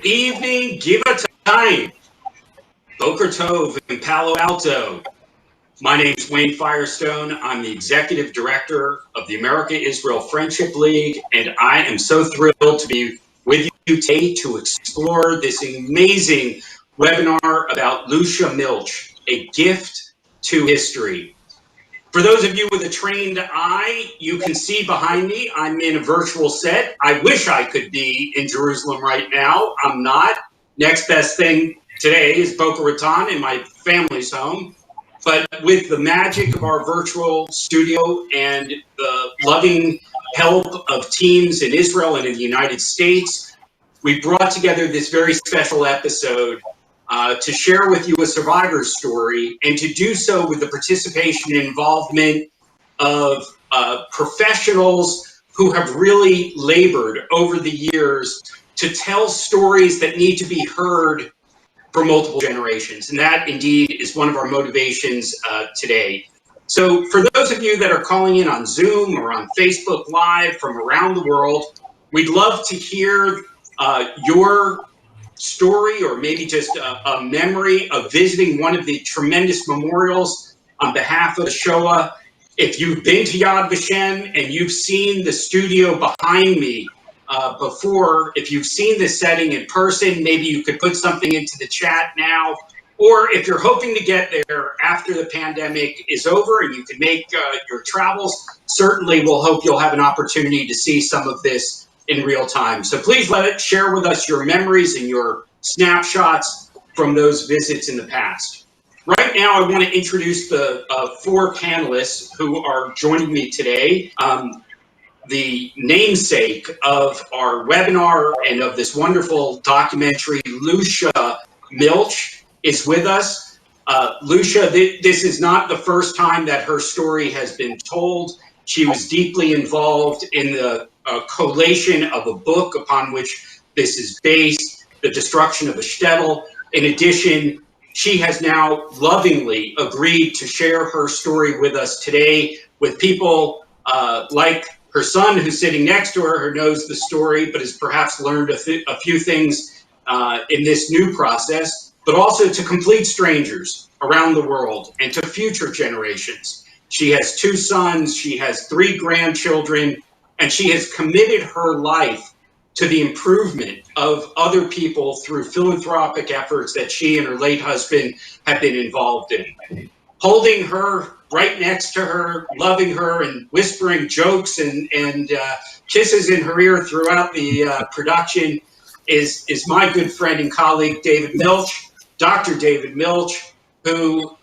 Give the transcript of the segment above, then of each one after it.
evening, give a time. Boker Tov in Palo Alto. My name is Wayne Firestone. I'm the Executive Director of the America-Israel Friendship League, and I am so thrilled to be with you today to explore this amazing webinar about Lusia Milch, a gift to history. For those of you with a trained eye, you can see behind me, I'm in a virtual set. I wish I could be in Jerusalem right now. I'm not. Next best thing today is Boca Raton in my family's home. But with the magic of our virtual studio and the loving help of teams in Israel and in the United States, we brought together this very special episode to share with you a survivor's story, and to do so with the participation and involvement of professionals who have really labored over the years to tell stories that need to be heard for multiple generations. And that indeed is one of our motivations today. So for those of you that are calling in on Zoom or on Facebook Live from around the world, we'd love to hear your story, or maybe just a memory of visiting one of the tremendous memorials on behalf of the Shoah. If you've been to Yad Vashem and you've seen the studio behind me before, if you've seen this setting in person, maybe you could put something into the chat now. Or if you're hoping to get there after the pandemic is over and you can make your travels, certainly we'll hope you'll have an opportunity to see some of this in real time. So please share with us your memories and your snapshots from those visits in the past. Right now, I want to introduce the four panelists who are joining me today. The namesake of our webinar and of this wonderful documentary, Lusia Milch, is with us. Lusia, this is not the first time that her story has been told. She was deeply involved in the collation of a book upon which this is based, The Destruction of a Shtetl. In addition, she has now lovingly agreed to share her story with us today, with people like her son, who's sitting next to her, who knows the story, but has perhaps learned a few things in this new process, but also to complete strangers around the world and to future generations. She has two sons, she has three grandchildren, and she has committed her life to the improvement of other people through philanthropic efforts that she and her late husband have been involved in. Holding her right next to her, loving her, and whispering jokes and kisses in her ear throughout the production is my good friend and colleague, David Milch, Dr. David Milch, who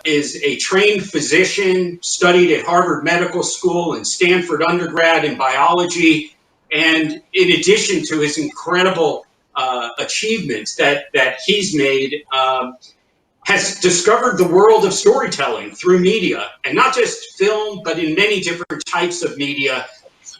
is a trained physician, studied at Harvard Medical School and Stanford undergrad in biology. And in addition to his incredible achievements that he's made, has discovered the world of storytelling through media, and not just film, but in many different types of media.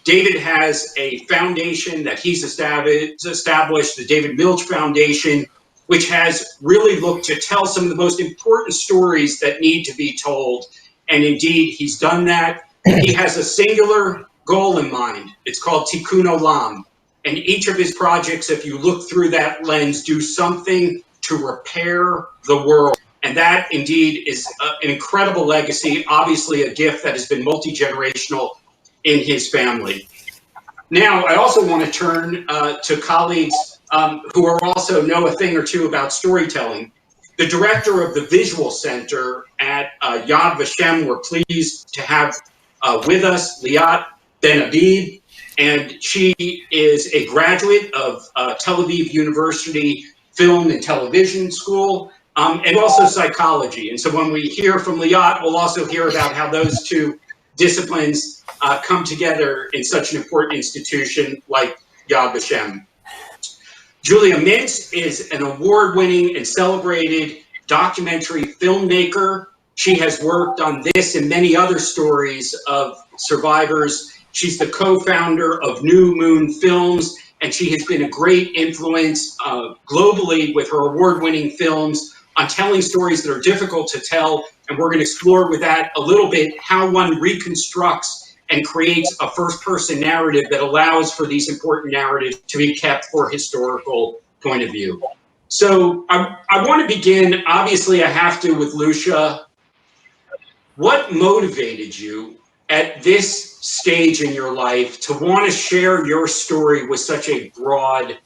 David has a foundation that he's established, the David Milch Foundation, which has really looked to tell some of the most important stories that need to be told. And indeed, he's done that. He has a singular goal in mind. It's called Tikkun Olam. And each of his projects, if you look through that lens, do something to repair the world. And that indeed is an incredible legacy, obviously a gift that has been multi-generational in his family. Now, I also want to turn to colleagues who are also know a thing or two about storytelling. The director of the Visual Center at Yad Vashem, we're pleased to have with us Liat Benhabib, and she is a graduate of Tel Aviv University Film and Television School, and also psychology. And so when we hear from Liat, we'll also hear about how those two disciplines come together in such an important institution like Yad Vashem. Lusia Milch is an award-winning and celebrated documentary filmmaker. She has worked on this and many other stories of survivors. She's the co-founder of New Moon Films, and she has been a great influence globally with her award-winning films on telling stories that are difficult to tell. And we're going to explore with that a little bit how one reconstructs and creates a first-person narrative that allows for these important narratives to be kept for historical point of view. So I want to begin, obviously I have to, with Lusia. What motivated you at this stage in your life to want to share your story with such a broad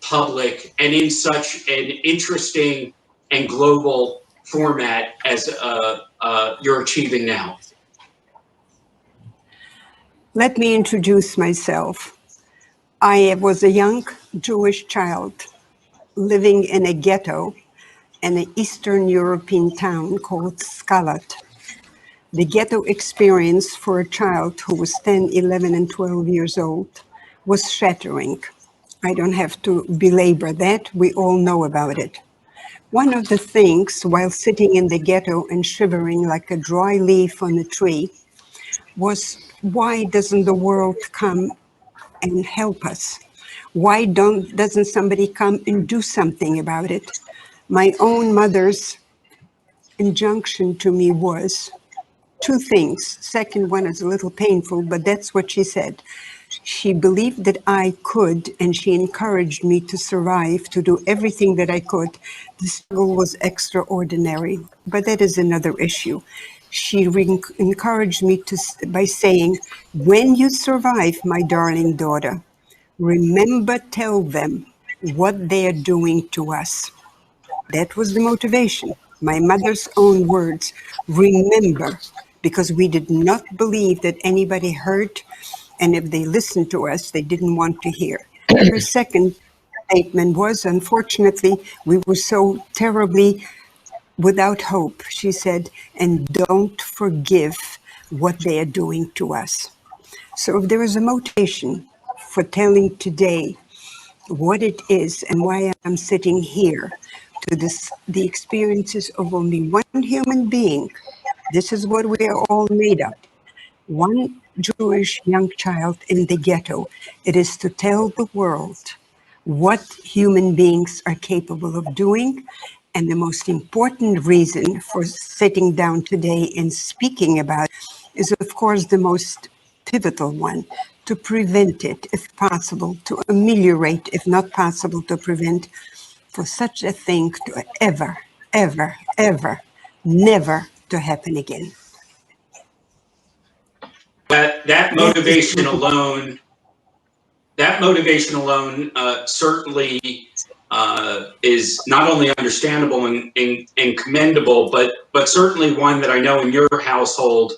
public and in such an interesting and global format as you're achieving now? Let me introduce myself. I was a young Jewish child living in a ghetto in an Eastern European town called Skalat. The ghetto experience for a child who was 10, 11, and 12 years old was shattering. I don't have to belabor that. We all know about it. One of the things while sitting in the ghetto and shivering like a dry leaf on a tree was, why doesn't the world come and help us? Why doesn't somebody come and do something about it? My own mother's injunction to me was two things. Second one is a little painful, but that's what she said. She believed that I could, and she encouraged me to survive, to do everything that I could. The struggle was extraordinary, but that is another issue. She encouraged me by saying, when you survive, my darling daughter, remember, tell them what they are doing to us. That was the motivation. My mother's own words, remember, because we did not believe that anybody heard, and if they listened to us, they didn't want to hear. Her second statement was, unfortunately, we were so terribly without hope. She said, and don't forgive what they are doing to us. So if there is a motivation for telling today what it is and why I'm sitting here, to the experiences of only one human being, this is what we are all made of. One Jewish young child in the ghetto. It is to tell the world what human beings are capable of doing. And the most important reason for sitting down today and speaking about it is, of course, the most pivotal one, to prevent it, if possible, to ameliorate, if not possible, to prevent, for such a thing to ever, ever, ever, never to happen again. That motivation alone certainly is not only understandable and commendable, but certainly one that I know in your household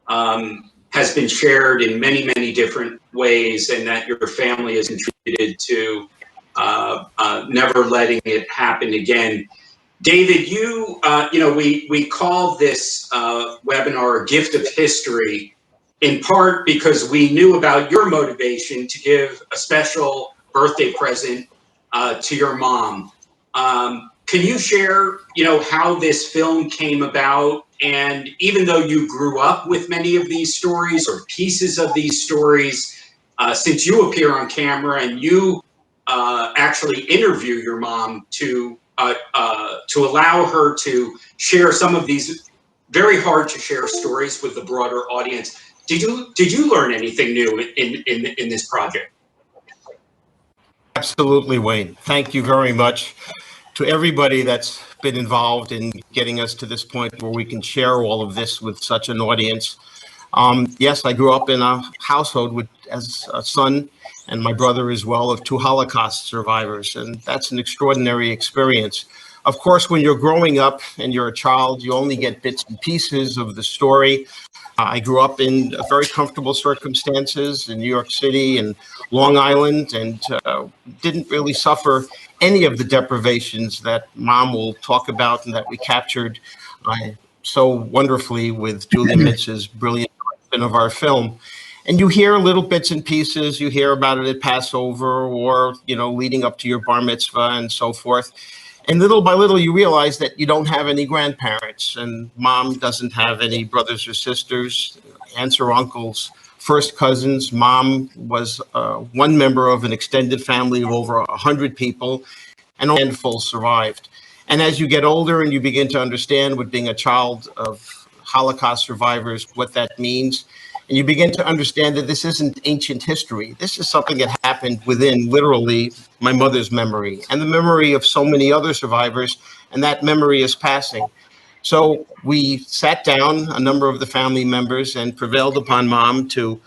has been shared in many, many different ways, and that your family has contributed to never letting it happen again. David, we call this webinar a gift of history, in part because we knew about your motivation to give a special birthday present to your mom. Can you share, how this film came about? And even though you grew up with many of these stories or pieces of these stories, since you appear on camera and you actually interview your mom to allow her to share some of these very hard to share stories with the broader audience, did you learn anything new in this project? Absolutely, Wayne. Thank you very much to everybody that's been involved in getting us to this point where we can share all of this with such an audience. Yes, I grew up in a household as a son, and my brother as well, of two Holocaust survivors, and that's an extraordinary experience. Of course, when you're growing up and you're a child, you only get bits and pieces of the story. I grew up in very comfortable circumstances in New York City and Long Island, and didn't really suffer any of the deprivations that Mom will talk about and that we captured so wonderfully with Julia Mintz's brilliant version of our film. And you hear little bits and pieces. You hear about it at Passover, or leading up to your bar mitzvah and so forth. And little by little, you realize that you don't have any grandparents, and Mom doesn't have any brothers or sisters, aunts or uncles, first cousins. Mom was one member of an extended family of over 100 people, and only a handful survived. And as you get older and you begin to understand what being a child of Holocaust survivors, what that means, And you begin to understand that this isn't ancient history. This is something that happened within literally my mother's memory and the memory of so many other survivors, and that memory is passing. So we sat down, a number of the family members, and prevailed upon Mom to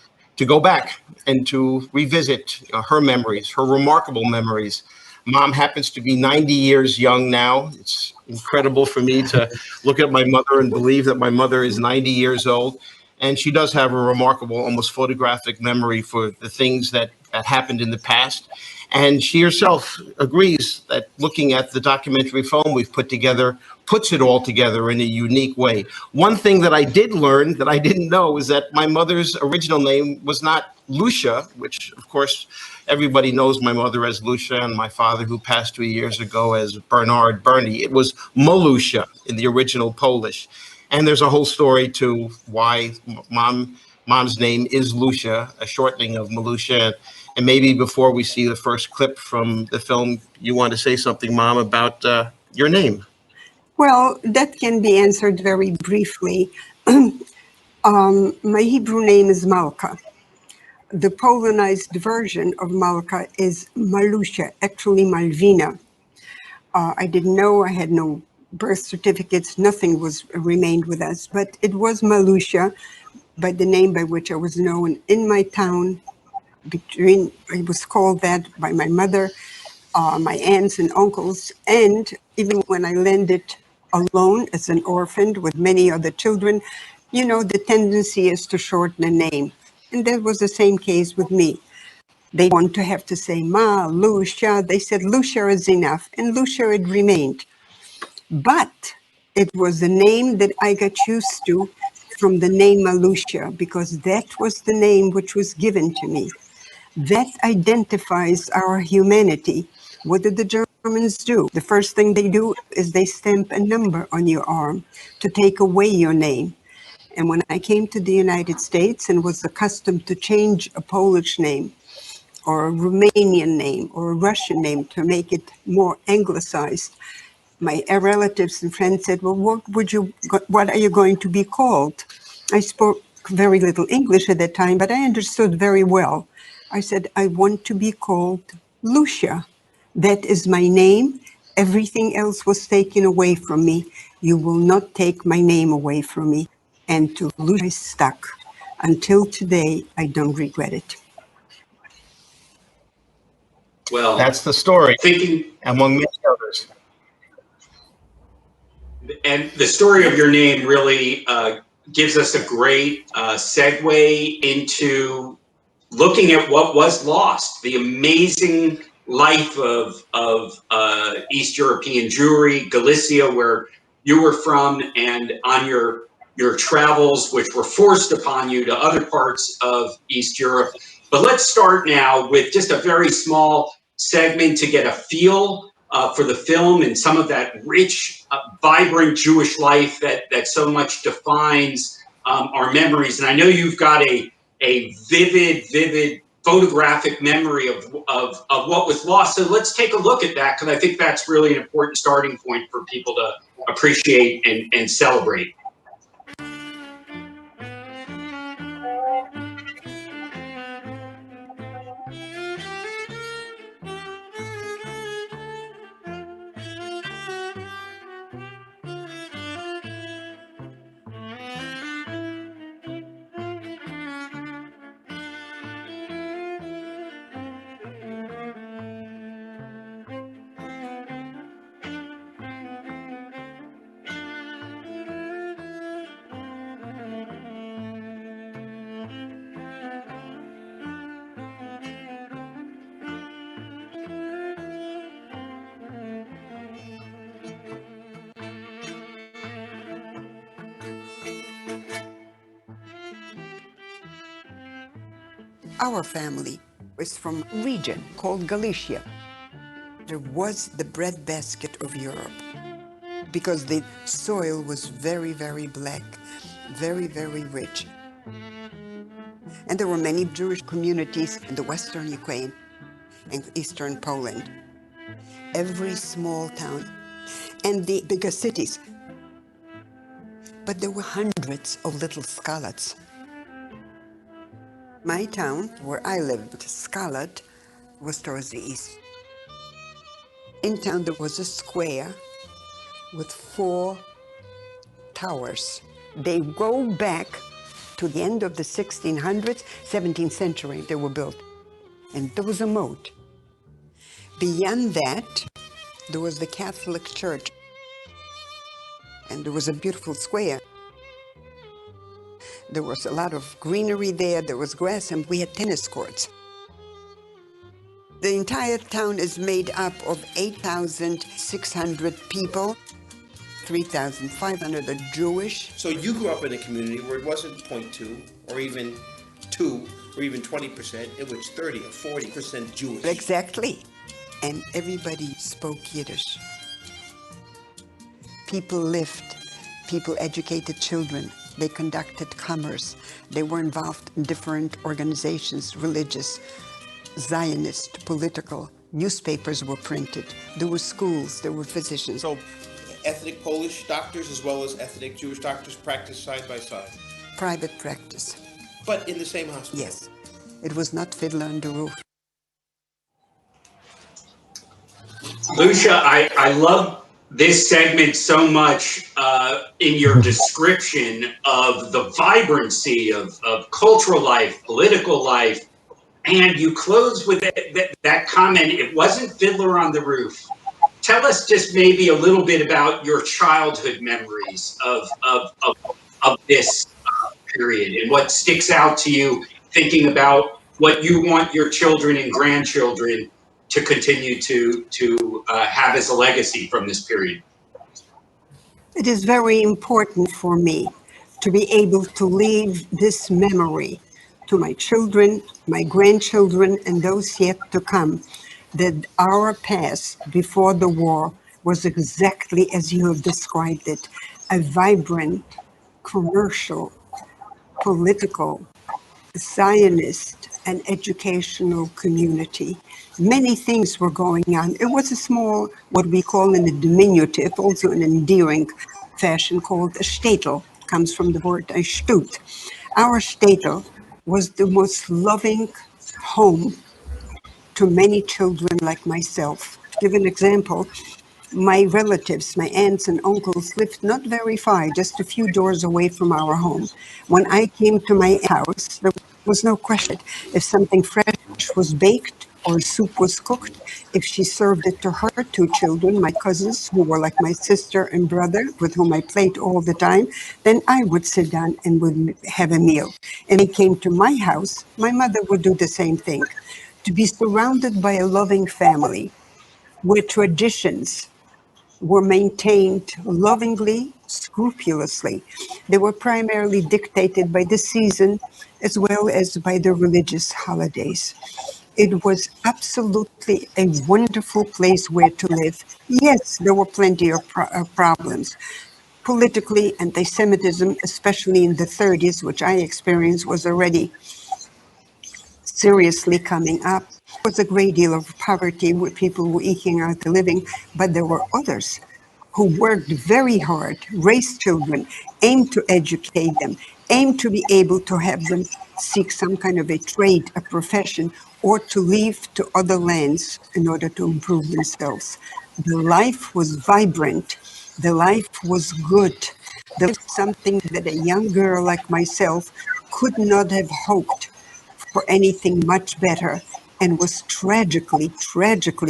go back and to revisit her memories, her remarkable memories. Mom happens to be 90 years young now. It's incredible for me to look at my mother and believe that my mother is 90 years old. And she does have a remarkable, almost photographic memory for the things that happened in the past. And she herself agrees that looking at the documentary film we've put together puts it all together in a unique way. One thing that I did learn that I didn't know is that my mother's original name was not Lusia, which of course everybody knows my mother as Lucia and my father, who passed 2 years ago, as Bernard Bernie. It was Malusia in the original Polish. And there's a whole story to why Mom's name is Lucia, a shortening of Malusia. And maybe before we see the first clip from the film, you want to say something, Mom, about your name. Well, that can be answered very briefly. My Hebrew name is Malka. The Polonized version of Malka is Malusia, actually Malvina. I didn't know, I had no birth certificates, nothing remained with us, but it was Malusia, by the name by which I was known in my town. I was called that by my mother, my aunts and uncles, and even when I landed alone as an orphan with many other children, you know, the tendency is to shorten a name. And that was the same case with me. They want to have to say Ma, Lucia. They said Lucia is enough, and Lucia it remained. But it was the name that I got used to from the name Malusia, because that was the name which was given to me. That identifies our humanity. What did the Germans do? The first thing they do is they stamp a number on your arm to take away your name. And when I came to the United States and was accustomed to change a Polish name or a Romanian name or a Russian name to make it more anglicized, my relatives and friends said, well, what are you going to be called? I spoke very little English at that time, but I understood very well. I said, I want to be called Lucia. That is my name. Everything else was taken away from me. You will not take my name away from me. And to Lucia I stuck. Until today, I don't regret it. Well, that's the story, thinking among many others. And the story of your name really gives us a great segue into looking at what was lost, the amazing life of East European Jewry, Galicia, where you were from, and on your travels, which were forced upon you to other parts of East Europe. But let's start now with just a very small segment to get a feel for the film and some of that rich, vibrant Jewish life that so much defines our memories. And I know you've got a vivid photographic memory of what was lost. So let's take a look at that, because I think that's really an important starting point for people to appreciate and celebrate. Our family is from a region called Galicia. There was the breadbasket of Europe because the soil was very, very black, very, very rich. And there were many Jewish communities in the Western Ukraine and Eastern Poland. Every small town and the bigger cities. But there were hundreds of little skalots. My town, where I lived, Scarlet, was towards the east. In town, there was a square with 4 towers. They go back to the end of the 1600s, 17th century, they were built. And there was a moat. Beyond that, there was the Catholic Church. And there was a beautiful square. There was a lot of greenery there, there was grass, and we had tennis courts. The entire town is made up of 8,600 people. 3,500 are Jewish. So you grew up in a community where it wasn't 0.2 or even 2 or even 20%, it was 30 or 40% Jewish. Exactly. And everybody spoke Yiddish. People lived, people educated children, they conducted commerce, they were involved in different organizations, religious, Zionist, political. Newspapers were printed, there were schools, there were physicians. So ethnic Polish doctors as well as ethnic Jewish doctors practiced side by side. Private practice. But in the same hospital? Yes. It was not fiddler on the roof. Lucia, I love this segment so much in your description of the vibrancy of cultural life, political life, and you close with that comment, it wasn't Fiddler on the Roof. Tell us just maybe a little bit about your childhood memories of this period and what sticks out to you thinking about what you want your children and grandchildren to continue to have as a legacy from this period. It is very important for me to be able to leave this memory to my children, my grandchildren, and those yet to come, that our past before the war was exactly as you have described it, a vibrant, commercial, political, Zionist, and educational community. Many things were going on. It was a small, what we call in the diminutive, also an endearing fashion, called a shtetl, comes from the word a shtut. Our shtetl was the most loving home to many children like myself. To give an example, my relatives, my aunts and uncles lived not very far, just a few doors away from our home. When I came to my house, there was no question. If something fresh was baked or soup was cooked, if she served it to her 2 children, my cousins, who were like my sister and brother, with whom I played all the time, then I would sit down and would have a meal. And it came to my house, my mother would do the same thing. To be surrounded by a loving family, where traditions were maintained lovingly, scrupulously. They were primarily dictated by the season as well as by the religious holidays. It was absolutely a wonderful place where to live. Yes, there were plenty of problems. Politically, anti-Semitism, especially in the 30s, which I experienced, was already seriously coming up. There was a great deal of poverty where people were eking out a living, but there were others who worked very hard, raised children, aimed to educate them, aimed to be able to have them seek some kind of a trade, a profession, or to leave to other lands in order to improve themselves. The life was vibrant. The life was good. There was something that a young girl like myself could not have hoped for anything much better, and was tragically,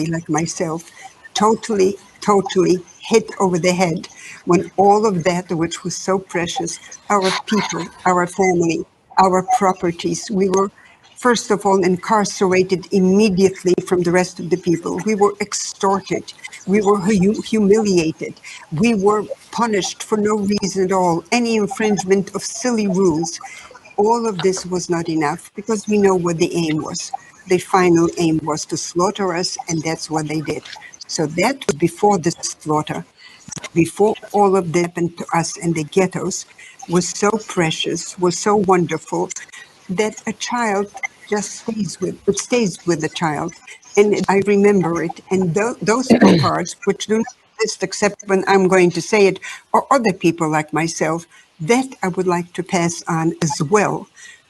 like myself, totally hit over the head when all of that which was so precious, our people, our family, our properties, we were first of all incarcerated immediately from the rest of the people. We were extorted, we were humiliated, we were punished for no reason at all, any infringement of silly rules. All of this was not enough because we know what the aim was. The final aim was to slaughter us, and that's what they did. So that was before the slaughter, before all of that happened to us in the ghettos, was so precious, was so wonderful, that a child just stays with the child. And I remember it. And those parts, which do not exist except when I'm going to say it, or other people like myself, that I would like to pass on as well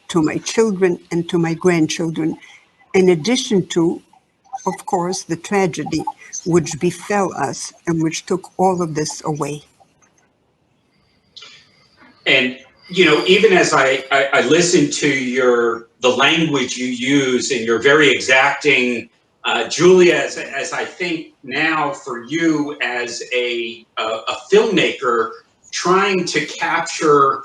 to my children and to my grandchildren, in addition to, of course, the tragedy which befell us and which took all of this away. And, you know, even as I listen to the language you use, and you're very exacting, Julia, as I think now for you as a filmmaker, trying to capture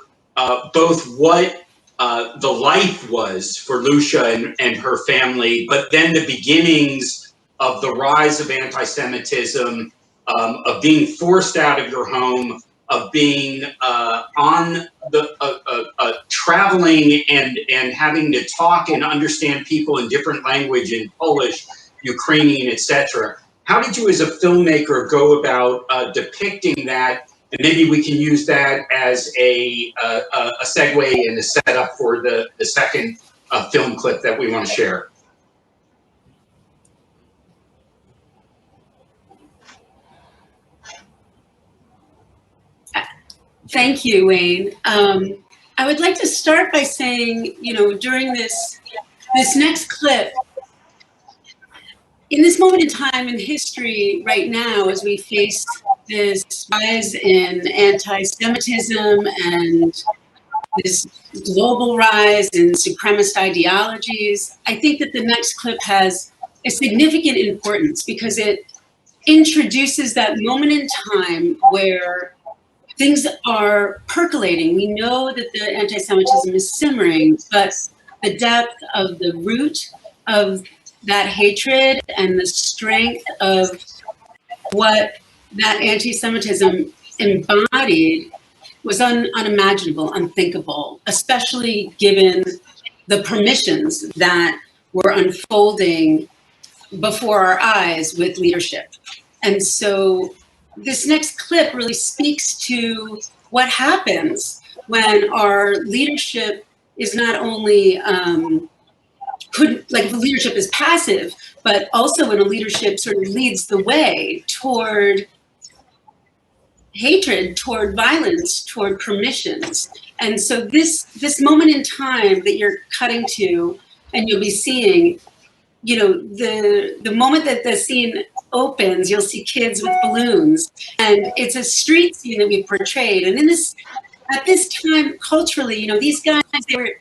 both what the life was for Lusia and her family, but then the beginnings of the rise of anti-Semitism, of being forced out of your home, of being on the traveling and having to talk and understand people in different language, in Polish, Ukrainian, etc. How did you as a filmmaker go about depicting that? And maybe we can use that as a segue and a setup for the second film clip that we want to share. Thank you, Wayne. I would like to start by saying, you know, during this next clip, in this moment in time in history right now, as we face this rise in anti-Semitism and this global rise in supremacist ideologies, I think that the next clip has a significant importance because it introduces that moment in time where things are percolating. We know that the anti-Semitism is simmering, but the depth of the root of that hatred and the strength of what that anti-Semitism embodied was unimaginable, unthinkable, especially given the permissions that were unfolding before our eyes with leadership. And so this next clip really speaks to what happens when our leadership is not only, if the leadership is passive, but also when a leadership sort of leads the way toward hatred, toward violence, toward permissions. And so this moment in time that you're cutting to, and you'll be seeing, you know, the moment that the scene opens, you'll see kids with balloons, and it's a street scene that we portrayed. And at this time, culturally, you know, these guys,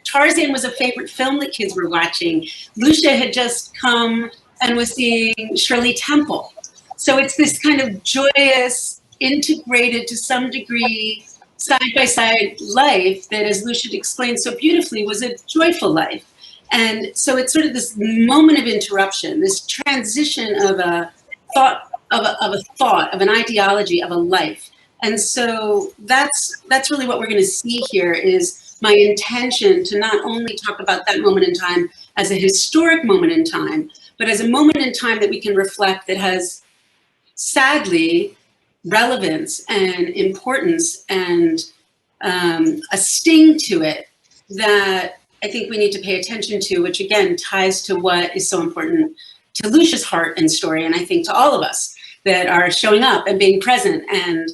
Tarzan was a favorite film that kids were watching. Lusia had just come and was seeing Shirley Temple. So it's this kind of joyous, integrated to some degree, side-by-side life that, as Lucia explained so beautifully, was a joyful life. And so it's sort of this moment of interruption, this transition of a thought, of an ideology, of a life. And so that's really what we're going to see here, is my intention to not only talk about that moment in time as a historic moment in time, but as a moment in time that we can reflect that has, sadly, relevance and importance and a sting to it that I think we need to pay attention to, which again ties to what is so important to Lucia's heart and story, and I think to all of us that are showing up and being present and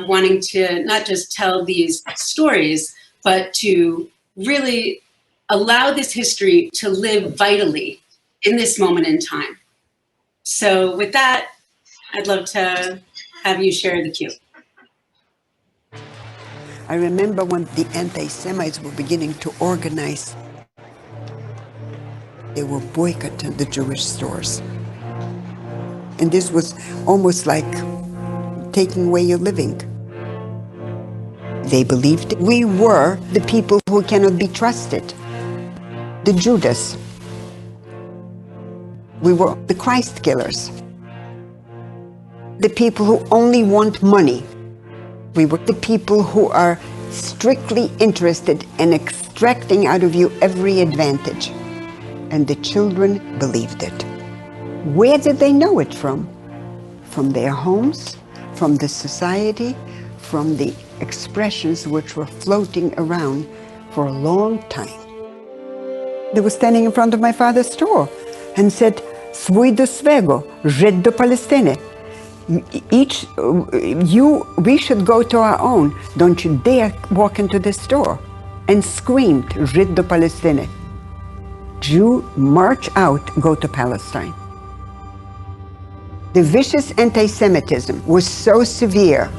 wanting to not just tell these stories, but to really allow this history to live vitally in this moment in time. So with that, I'd love to have you share the cue. I remember when the anti-Semites were beginning to organize, they were boycotting the Jewish stores. And this was almost like taking away your living. They believed we were the people who cannot be trusted, the Judas. We were the Christ killers, the people who only want money. We were the people who are strictly interested in extracting out of you every advantage. And the children believed it. Where did they know it from? From their homes, from the society, from the expressions which were floating around for a long time. They were standing in front of my father's store and said, "Swój do swego, Żyd do Palestiny." We should go to our own. Don't you dare walk into this store. and screamed, Rid the Palestine. Jew, march out, go to Palestine. The vicious anti-Semitism was so severe.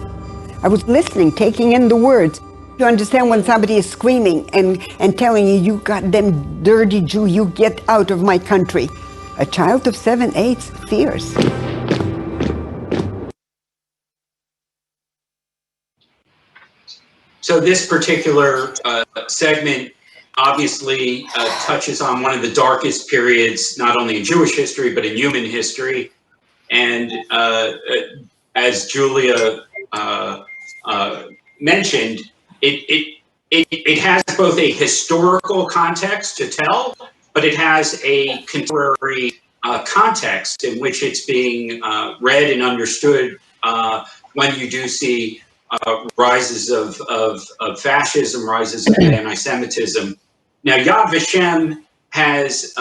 I was listening, taking in the words. You understand when somebody is screaming and telling you, you goddamn dirty Jew, you get out of my country. A child of 7, 8 fears. So this particular segment obviously touches on one of the darkest periods, not only in Jewish history, but in human history. And as Julia mentioned, it has both a historical context to tell, but it has a contemporary context in which it's being read and understood when you do see rises of fascism, rises of anti-Semitism. Now, Yad Vashem has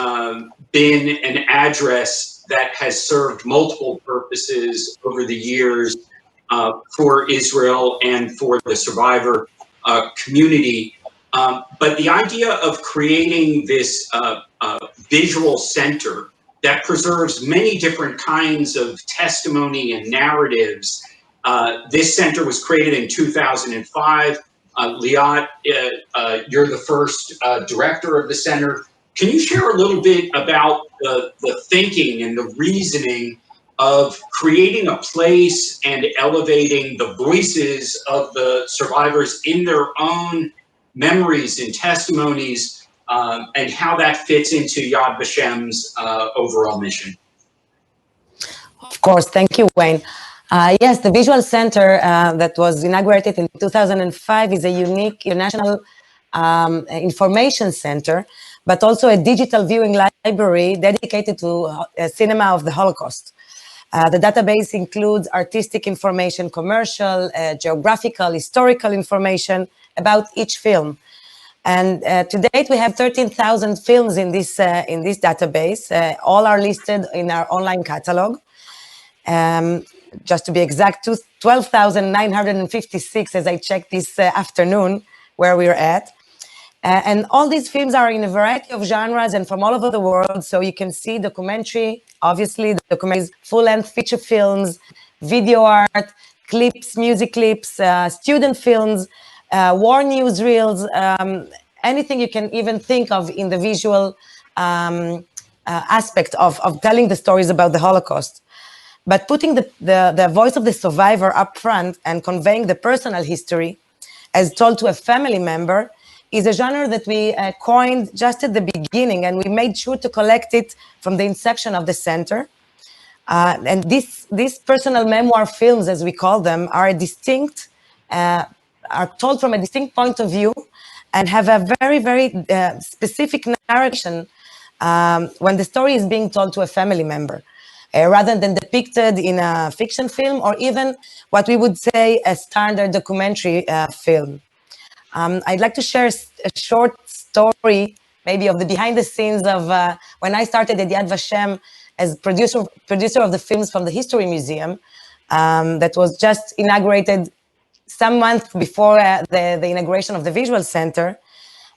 been an address that has served multiple purposes over the years for Israel and for the survivor community. But the idea of creating this visual center that preserves many different kinds of testimony and narratives. This center was created in 2005. Liat, you're the first director of the center. Can you share a little bit about the thinking and the reasoning of creating a place and elevating the voices of the survivors in their own memories and testimonies, and how that fits into Yad Vashem's overall mission? Of course, thank you, Wayne. Yes, the Visual Center that was inaugurated in 2005 is a unique international information center, but also a digital viewing library dedicated to cinema of the Holocaust. The database includes artistic information, commercial, geographical, historical information about each film. And to date, we have 13,000 films in this database. All are listed in our online catalog. Just to be exact, 12,956 as I checked this afternoon where we're at. And all these films are in a variety of genres and from all over the world. So you can see documentary, obviously the documentaries, full-length feature films, video art, clips, music clips, student films, war newsreels, anything you can even think of in the visual aspect of telling the stories about the Holocaust. But putting the voice of the survivor up front and conveying the personal history as told to a family member is a genre that we coined just at the beginning, and we made sure to collect it from the inception of the center. And these personal memoir films, as we call them, are are told from a distinct point of view and have a very, very specific narration when the story is being told to a family member, rather than depicted in a fiction film or even what we would say a standard documentary film. I'd like to share a short story, maybe of the behind the scenes of when I started at Yad Vashem as producer of the films from the History Museum that was just inaugurated some months before the inauguration of the Visual Center.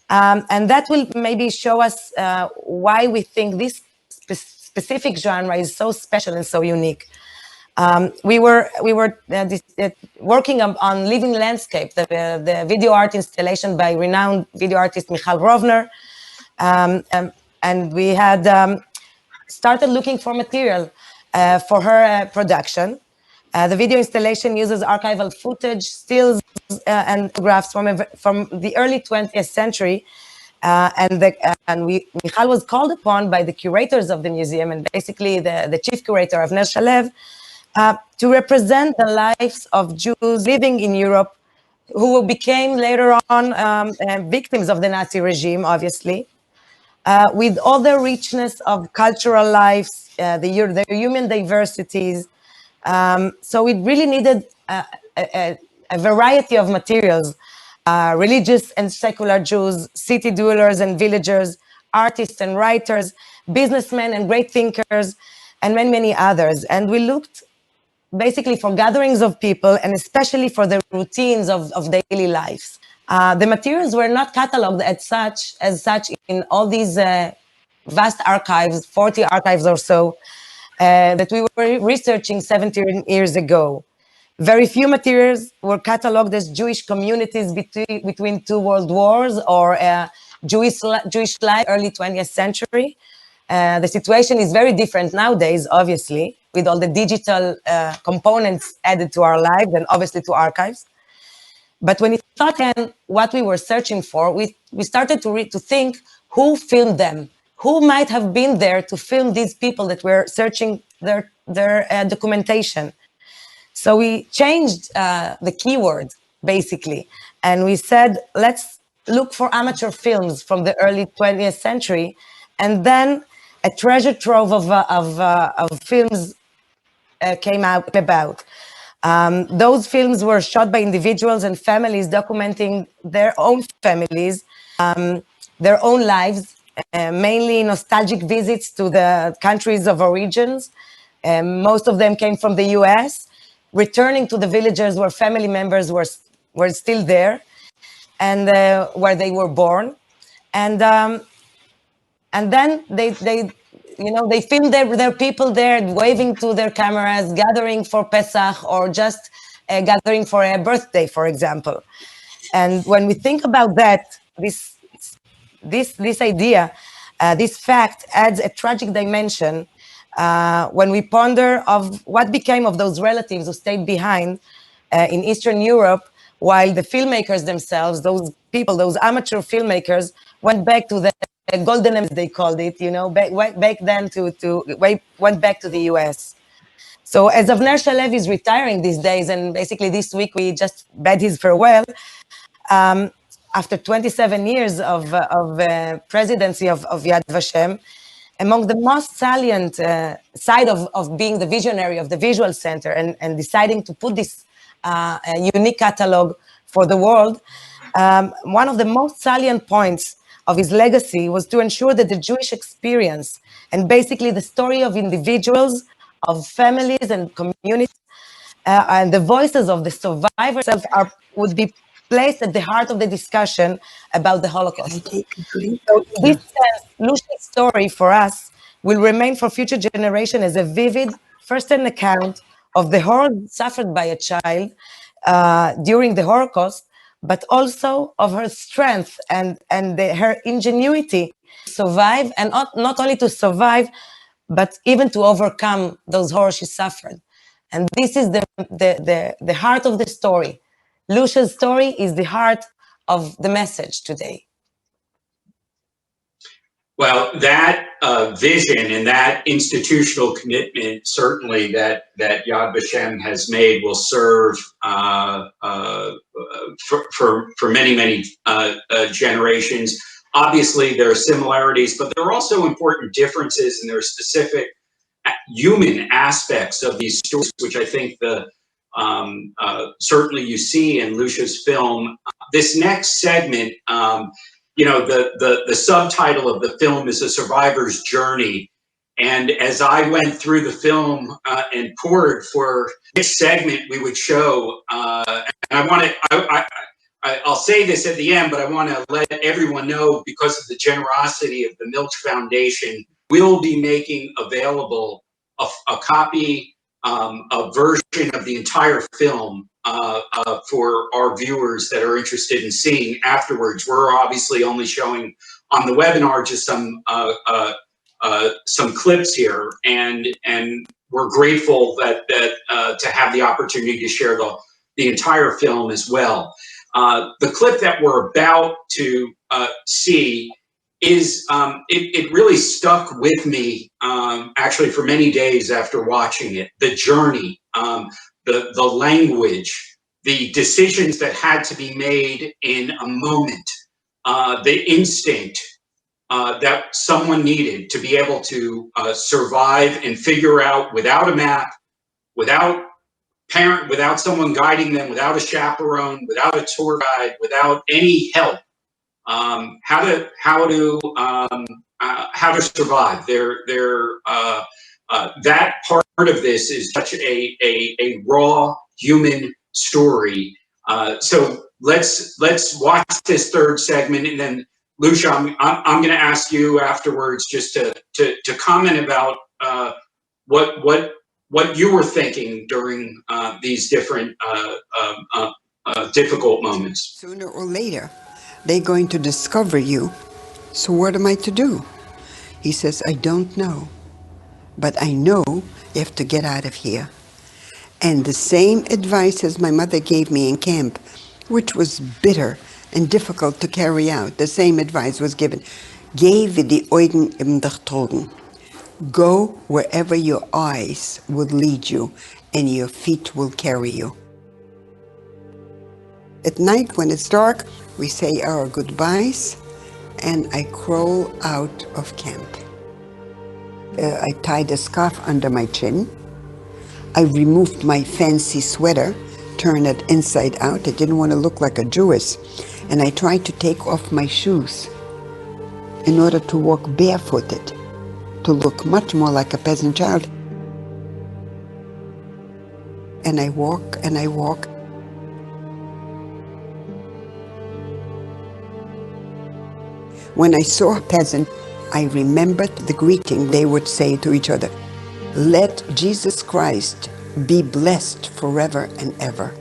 And that will maybe show us why we think this specific genre is so special and so unique. We were working on Living Landscape, the video art installation by renowned video artist Michal Rovner, and we had started looking for material for her production. The video installation uses archival footage, stills, and photographs from the early 20th century. Michal was called upon by the curators of the museum and basically the chief curator, Avner Shalev, to represent the lives of Jews living in Europe who became later on victims of the Nazi regime, obviously, with all the richness of cultural lives, the human diversities. So we really needed a variety of materials, religious and secular Jews, city dwellers and villagers, artists and writers, businessmen and great thinkers, and many, many others. And we looked basically for gatherings of people and especially for the routines of daily lives. The materials were not cataloged as such in all these vast archives, 40 archives or so, that we were researching 17 years ago. Very few materials were cataloged as Jewish communities between two world wars or Jewish life, early 20th century. The situation is very different nowadays, obviously, with all the digital components added to our lives and obviously to archives. But when we thought then what we were searching for, we started to think who filmed them, who might have been there to film these people that were searching their documentation. So we changed the keyword, basically, and we said, let's look for amateur films from the early 20th century, and then a treasure trove of films came about. Those films were shot by individuals and families documenting their own families, their own lives, mainly nostalgic visits to the countries of origins. Most of them came from the US, returning to the villages where family members were still there and where they were born. And then they filmed their people there, waving to their cameras, gathering for Pesach, or just gathering for a birthday, for example. And when we think about that, this idea, this fact adds a tragic dimension when we ponder of what became of those relatives who stayed behind in Eastern Europe, while the filmmakers themselves, those people, those amateur filmmakers, went back to the golden age, they called it, back then went back to the US. So as Avner Shalev is retiring these days, and basically this week we just bade his farewell, after 27 years of presidency of Yad Vashem, among the most salient side of being the visionary of the Visual Center and deciding to put this unique catalog for the world, one of the most salient points of his legacy was to ensure that the Jewish experience and basically the story of individuals, of families and communities, and the voices of the survivors would be placed at the heart of the discussion about the Holocaust. So in this sense, Lusia's story for us will remain for future generations as a vivid first-hand account of the horror suffered by a child during the Holocaust, but also of her strength and her ingenuity to survive, and not only to survive, but even to overcome those horrors she suffered. And this is the heart of the story. Lusia's story is the heart of the message today. Well, that vision and that institutional commitment, certainly that Yad Vashem has made, will serve for many generations. Obviously, there are similarities, but there are also important differences, and there are specific human aspects of these stories, which I think certainly you see in Lusia's film. This next segment, the subtitle of the film is A Survivor's Journey. And as I went through the film and poured for this segment, we would show, and I'll say this at the end, but I want to let everyone know, because of the generosity of the Milch Foundation, we'll be making available a copy, a version of the entire film for our viewers that are interested in seeing afterwards. We're obviously only showing on the webinar just some clips here, and we're grateful that to have the opportunity to share the entire film as well. The clip that we're about to see is it really stuck with me actually for many days after watching it. The journey, the language, the decisions that had to be made in a moment, the instinct that someone needed to be able to survive and figure out, without a map, without someone guiding them, without a chaperone, without a tour guide, without any help, how to survive. That part of this is such a raw human story. So let's watch this third segment, and then Lucia, I'm going to ask you afterwards just to comment about what you were thinking during these different difficult moments. Sooner or later, they're going to discover you. So what am I to do? He says, I don't know, but I know you have to get out of here. And the same advice as my mother gave me in camp, which was bitter and difficult to carry out, the same advice was given. Geh wie die Augen im dich trugen. Go wherever your eyes would lead you and your feet will carry you. At night when it's dark, we say our goodbyes and I crawl out of camp. I tied a scarf under my chin. I removed my fancy sweater, turned it inside out. I didn't want to look like a Jewess. And I tried to take off my shoes in order to walk barefooted, to look much more like a peasant child. And I walk and I walk. When I saw a peasant, I remembered the greeting they would say to each other. Let Jesus Christ be blessed forever and ever.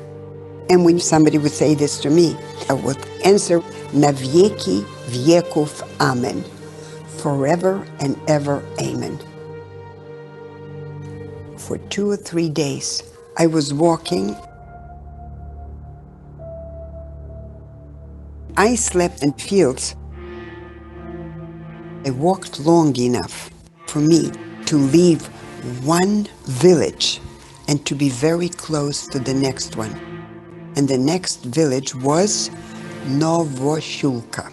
And when somebody would say this to me, I would answer, Na wieki wieków, amen. Forever and ever, amen. For 2 or 3 days, I was walking. I slept in fields. I walked long enough for me to leave one village and to be very close to the next one. And the next village was Novoshulka.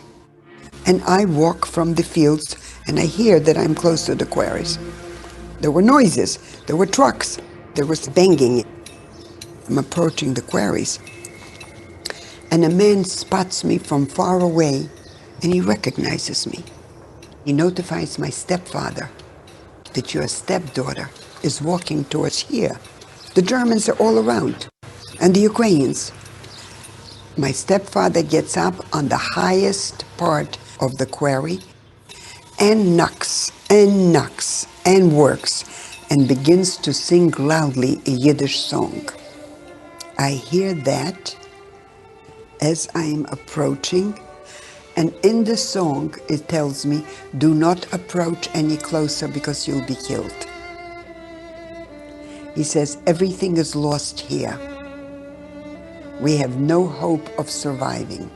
And I walk from the fields and I hear that I'm close to the quarries. There were noises, there were trucks, there was banging. I'm approaching the quarries. And a man spots me from far away and he recognizes me. He notifies my stepfather that your stepdaughter is walking towards here. The Germans are all around, and the Ukrainians. My stepfather gets up on the highest part of the quarry and knocks and works and begins to sing loudly a Yiddish song. I hear that as I am approaching. And in the song, it tells me, do not approach any closer because you'll be killed. He says, everything is lost here. We have no hope of surviving.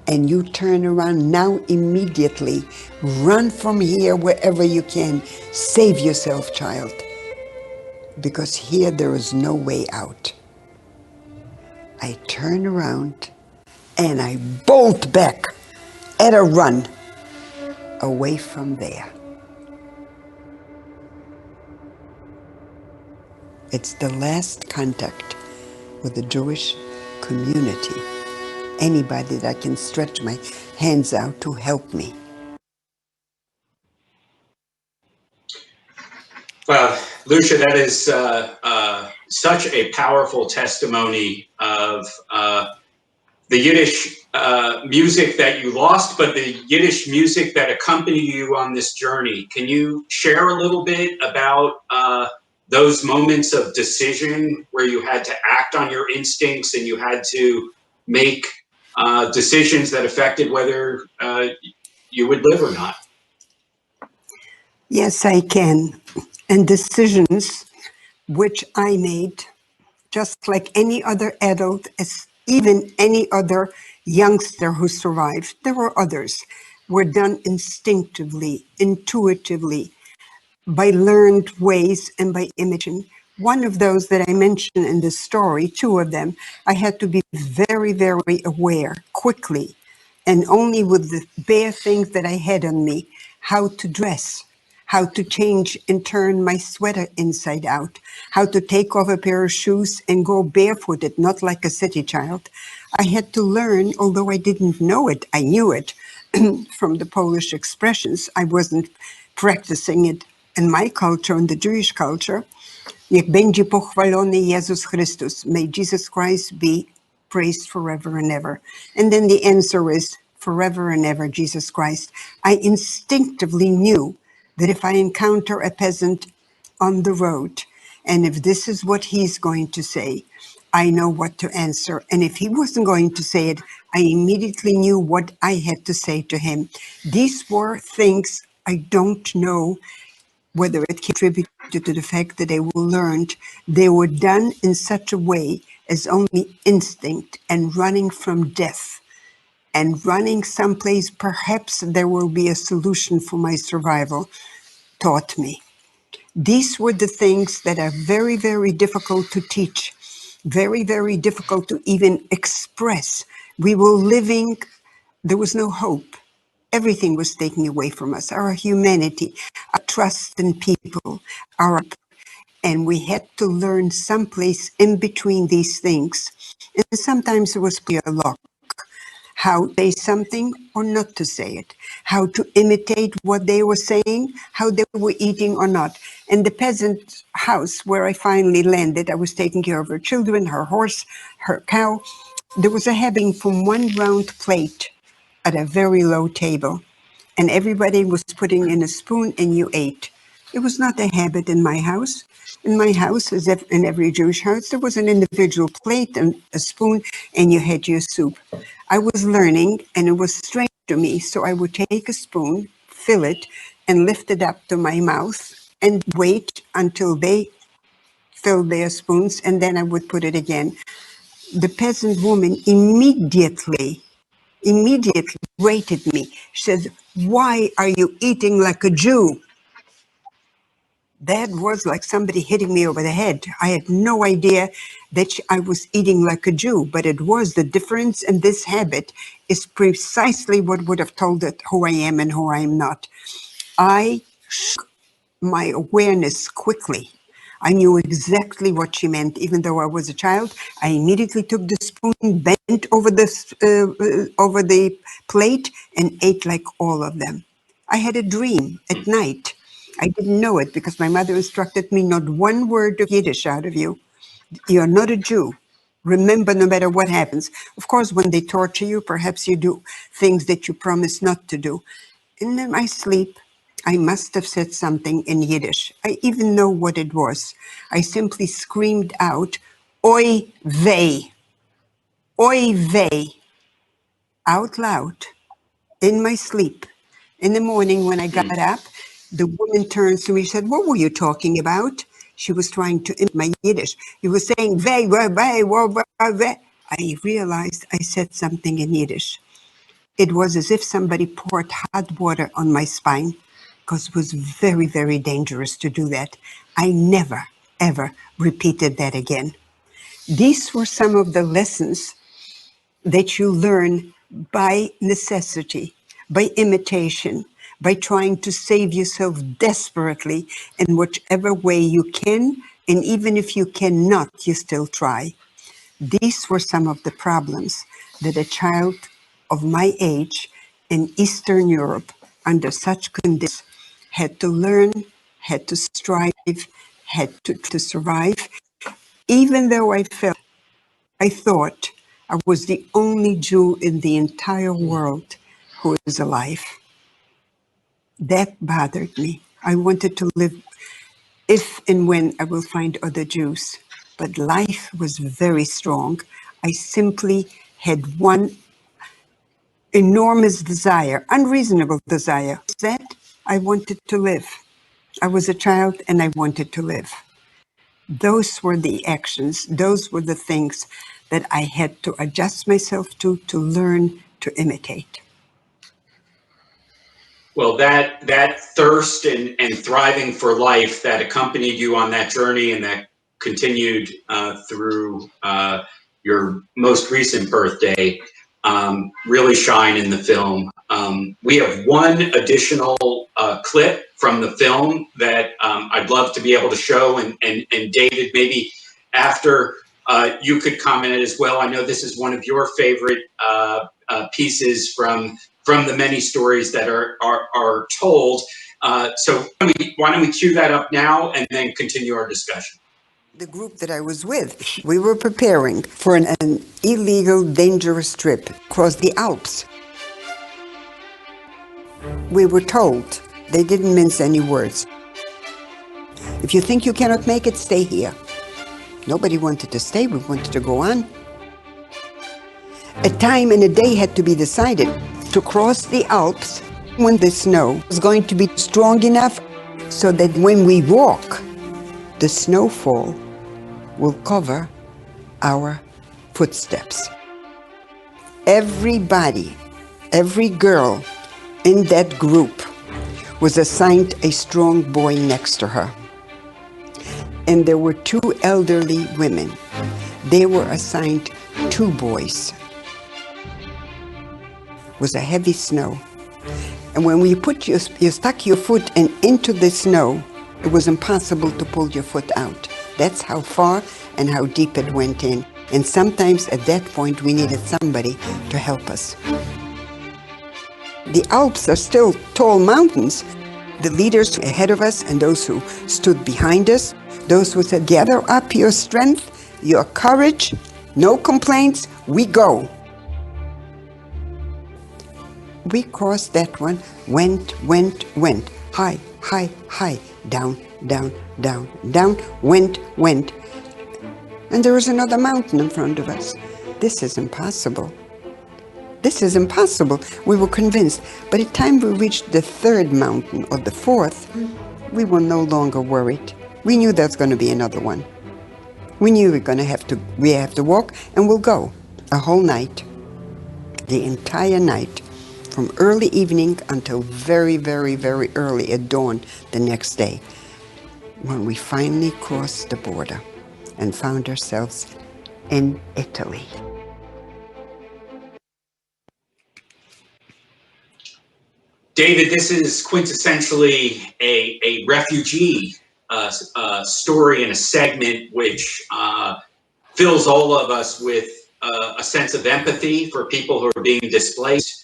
And you turn around now immediately. Run from here wherever you can. Save yourself, child. Because here there is no way out. I turn around and I bolt back at a run away from there. It's the last contact with the Jewish community. Anybody that can stretch my hands out to help me. Well, Lucia, that is such a powerful testimony of the Yiddish music that you lost, but the Yiddish music that accompanied you on this journey. Can you share a little bit about those moments of decision where you had to act on your instincts and you had to make decisions that affected whether you would live or not? Yes, I can. And decisions which I made, just like any other adult, as even any other youngster who survived, there were others, were done instinctively, intuitively, by learned ways and by imitation. One of those that I mentioned in the story, 2 of them, I had to be very, very aware, quickly, and only with the bare things that I had on me, how to dress, how to change and turn my sweater inside out, how to take off a pair of shoes and go barefooted, not like a city child. I had to learn, although I didn't know it, I knew it from the Polish expressions. I wasn't practicing it in my culture, in the Jewish culture. Niech będzie pochwalony Jezus Chrystus. May Jesus Christ be praised forever and ever. And then the answer is forever and ever, Jesus Christ. I instinctively knew that if I encounter a peasant on the road, and if this is what he's going to say, I know what to answer. And if he wasn't going to say it, I immediately knew what I had to say to him. These were things I don't know whether it contributed to the fact that they were learned. They were done in such a way as only instinct and running from death and running someplace perhaps there will be a solution for my survival taught me. These were the things that are very, very difficult to teach, very, very difficult to even express. We were living, there was no hope. Everything was taken away from us, our humanity, our trust in people, and we had to learn someplace in between these things. And sometimes it was pure luck. How to say something or not to say it, how to imitate what they were saying, how they were eating or not. In the peasant house where I finally landed, I was taking care of her children, her horse, her cow. There was a having from one round plate at a very low table, and everybody was putting in a spoon and you ate. It was not a habit in my house. In my house, as if in every Jewish house, there was an individual plate and a spoon, and you had your soup. I was learning, and it was strange to me, so I would take a spoon, fill it, and lift it up to my mouth, and wait until they filled their spoons, and then I would put it again. The peasant woman immediately rated me. She said, "Why are you eating like a Jew?" That was like somebody hitting me over the head. I had no idea that I was eating like a Jew, but it was the difference, and this habit is precisely what would have told it who I am and who I am not. I shook my awareness quickly. I knew exactly what she meant, even though I was a child. I immediately took the spoon, bent over the plate, and ate like all of them. I had a dream at night. I didn't know it because my mother instructed me not one word of Yiddish out of you. You're not a Jew. Remember, no matter what happens. Of course, when they torture you, perhaps you do things that you promise not to do. And in my sleep, I must have said something in Yiddish. I even know what it was. I simply screamed out, "Oy vey, oy vey," out loud in my sleep. In the morning when I got up, the woman turns to me and said, "What were you talking about?" She was trying to imitate my Yiddish. You were saying, "Vey, vey, vey." I realized I said something in Yiddish. It was as if somebody poured hot water on my spine, because it was very, very dangerous to do that. I never, ever repeated that again. These were some of the lessons that you learn by necessity, by imitation, by trying to save yourself desperately in whichever way you can, and even if you cannot, you still try. These were some of the problems that a child of my age in Eastern Europe, under such conditions, had to learn, had to strive, had to survive, even though I thought I was the only Jew in the entire world who was alive. That bothered me. I wanted to live if and when I will find other Jews. But life was very strong. I simply had one enormous desire, unreasonable desire, that I wanted to live. I was a child and I wanted to live. Those were the actions, those were the things that I had to adjust myself to learn to imitate. Well, that thirst and thriving for life that accompanied you on that journey and that continued through your most recent birthday really shine in the film. We have one additional clip from the film that I'd love to be able to show, and David, maybe after you could comment as well. I know this is one of your favorite pieces from the many stories that are told. So why don't we cue that up now and then continue our discussion? The group that I was with, we were preparing for an illegal, dangerous trip across the Alps. We were told, they didn't mince any words, if you think you cannot make it, stay here. Nobody wanted to stay, we wanted to go on. A time and a day had to be decided to cross the Alps when the snow was going to be strong enough so that when we walk, the snowfall will cover our footsteps. Everybody, every girl in that group was assigned a strong boy next to her. And there were two elderly women. They were assigned two boys. It was a heavy snow. And when you stuck your foot into the snow, it was impossible to pull your foot out. That's how far and how deep it went in. And sometimes at that point we needed somebody to help us. The Alps are still tall mountains. The leaders ahead of us and those who stood behind us, those who said, gather up your strength, your courage, no complaints, we go. We crossed that one, went, high, high, high, down, down, down, down, went. And there was another mountain in front of us. This is impossible. This is impossible. We were convinced. By the time we reached the third mountain or the fourth, we were no longer worried. We knew there's going to be another one. We knew we have to walk, and we'll go a whole night, the entire night, from early evening until very, very, very early at dawn the next day, when we finally crossed the border and found ourselves in Italy. David, this is quintessentially a refugee story and a segment which fills all of us with a sense of empathy for people who are being displaced.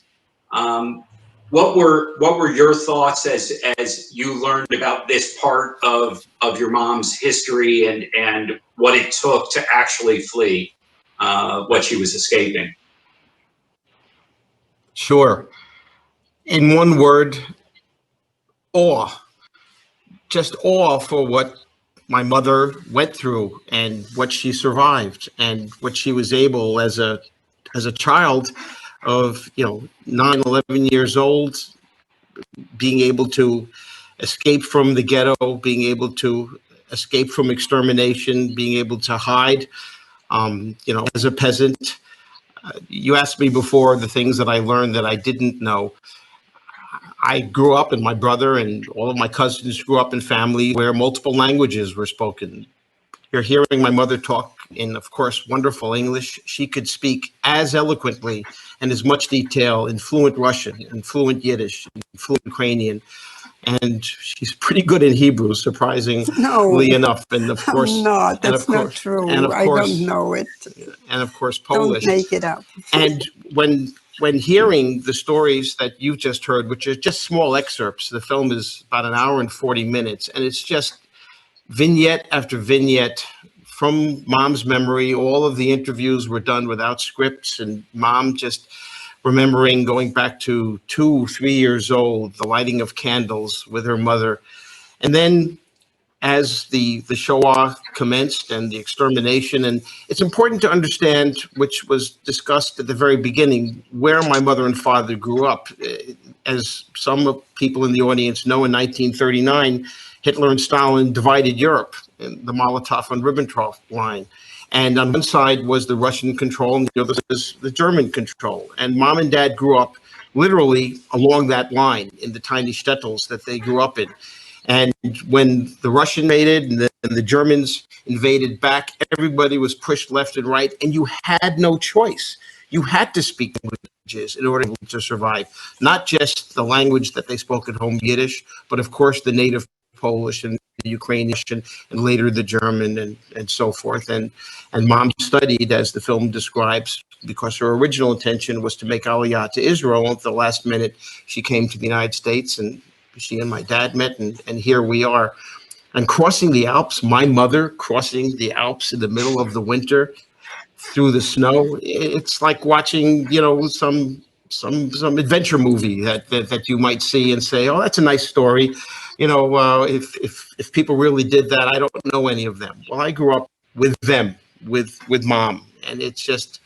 What were your thoughts as you learned about this part of your mom's history and what it took to actually flee what she was escaping? Sure. In one word, awe. Just awe for what my mother went through and what she survived and what she was able as a child of 9, 11 years old, being able to escape from the ghetto, being able to escape from extermination, being able to hide, as a peasant. You asked me before the things that I learned that I didn't know. I grew up, and my brother and all of my cousins grew up in families where multiple languages were spoken. You're hearing my mother talk in, of course, wonderful English. She could speak as eloquently and as much detail in fluent Russian and fluent Yiddish and fluent Ukrainian. And she's pretty good in Hebrew, surprisingly enough. And of course, no, that's not true. I don't know it. And of course, Polish. Don't make it up. And when hearing the stories that you've just heard, which are just small excerpts, the film is about an hour and 40 minutes, and it's just vignette after vignette from Mom's memory. All of the interviews were done without scripts, and Mom just remembering going back to 2, 3 years old, the lighting of candles with her mother. And then as the Shoah commenced and the extermination, and it's important to understand, which was discussed at the very beginning, where my mother and father grew up. As some people in the audience know, in 1939, Hitler and Stalin divided Europe in the Molotov and Ribbentrop line. And on one side was the Russian control, and the other was the German control. And Mom and Dad grew up literally along that line in the tiny shtetls that they grew up in. And when the Russian invaded and the Germans invaded back, everybody was pushed left and right, and you had no choice. You had to speak languages in order to survive, not just the language that they spoke at home, Yiddish, but of course the native Polish and the Ukrainian and later the German and so forth. And Mom studied, as the film describes, because her original intention was to make Aliyah to Israel. At the last minute, she came to the United States, and she and my dad met, and here we are. And crossing the Alps, my mother crossing the Alps in the middle of the winter through the snow, it's like watching, some adventure movie that you might see and say, oh, that's a nice story. If people really did that, I don't know any of them. Well, I grew up with them, with mom, and it's just